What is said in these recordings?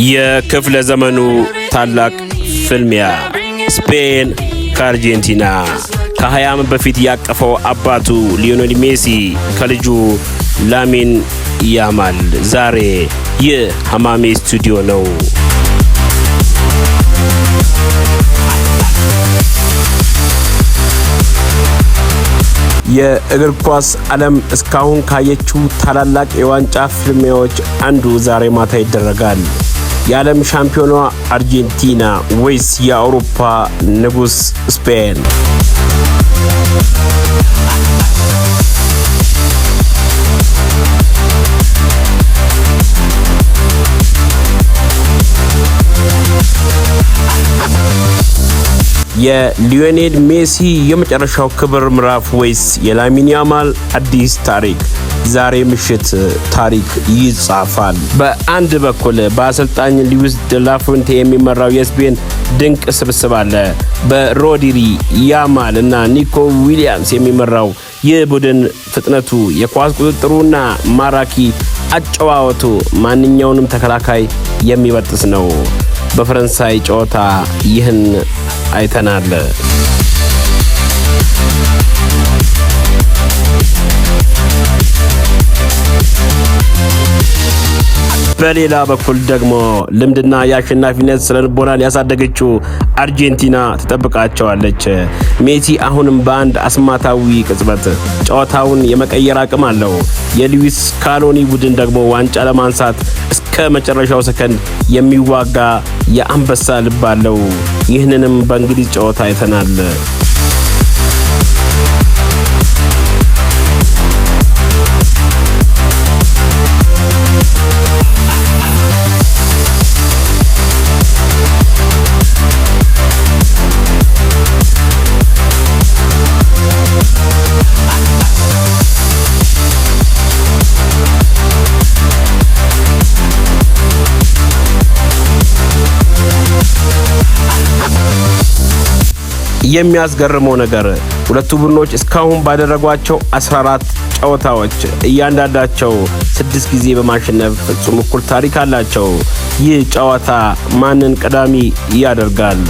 የክፍለ ዘመኑ ታላቅ ፍልሚያ ስፔን ከአርጀንቲና ከ20 ዓመት በፊት ያቀፈው አባቱ ሊዮኔል ሜሲ ከልጁ ላሚን ያማል ዛሬ የሐማሜ ስቱዲዮ ነው። የእግር ኳስ ዓለም እስካሁን ካየችው ታላላቅ የዋንጫ ፍልሚያዎች አንዱ ዛሬ ማታ ይደረጋል። የዓለም ሻምፒዮኗ አርጀንቲና ወይስ የአውሮፓ ንጉስ ስፔን? የሊዮኔል ሜሲ የመጨረሻው ክብር ምዕራፍ ወይስ የላሚን ያማል አዲስ ታሪክ? ዛሬ ምሽት ታሪክ ይጻፋል። በአንድ በኩል በአሰልጣኝ ሉዊስ ደላፉንቴ የሚመራው የስፔን ድንቅ ስብስብ አለ። በሮድሪ፣ ያማል እና ኒኮ ዊሊያምስ የሚመራው የቡድን ፍጥነቱ፣ የኳስ ቁጥጥሩና ማራኪ አጨዋወቱ ማንኛውንም ተከላካይ የሚበጥስ ነው። በፈረንሳይ ጨዋታ ይህን አይተናል። በሌላ በኩል ደግሞ ልምድና የአሸናፊነት ስለልቦናን ያሳደገችው አርጀንቲና ትጠብቃቸዋለች። ሜሲ አሁንም በአንድ አስማታዊ ቅጽበት ጨዋታውን የመቀየር አቅም አለው። የሉዊስ ስካሎኒ ቡድን ደግሞ ዋንጫ ለማንሳት እስከ መጨረሻው ሰከንድ የሚዋጋ የአንበሳ ልብ አለው። ይህንንም በእንግሊዝ ጨዋታ አይተናል። የሚያስገርመው ነገር ሁለቱ ቡድኖች እስካሁን ባደረጓቸው 14 ጨዋታዎች እያንዳንዳቸው 6 ጊዜ በማሸነፍ ፍጹም እኩል ታሪክ አላቸው። ይህ ጨዋታ ማንን ቀዳሚ ያደርጋል?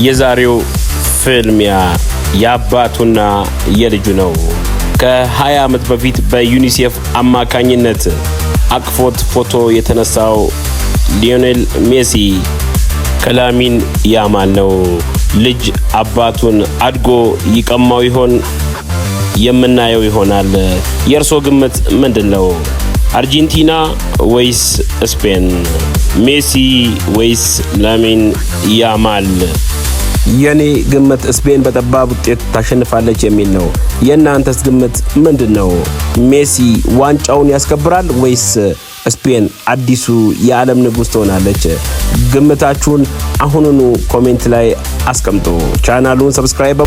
የዛሬው ፍልሚያ የአባቱና የልጁ ነው። ከ20 ዓመት በፊት በዩኒሴፍ አማካኝነት አቅፎት ፎቶ የተነሳው ሊዮኔል ሜሲ ከላሚን ያማል ነው። ልጅ አባቱን አድጎ ይቀማው ይሆን? የምናየው ይሆናል። የእርሶ ግምት ምንድነው? አርጀንቲና ወይስ ስፔን? ሜሲ ወይስ ላሚን ያማል? የኔ ግምት ስፔን በጠባብ ውጤት ታሸንፋለች የሚል ነው። የእናንተስ ግምት ምንድነው? ሜሲ ዋንጫውን ያስከብራል ወይስ ስፔን አዲሱ የዓለም ንጉስ ትሆናለች? ግምታችሁን አሁኑኑ ኮሜንት ላይ አስቀምጡ። ቻናሉን ሰብስክራይብ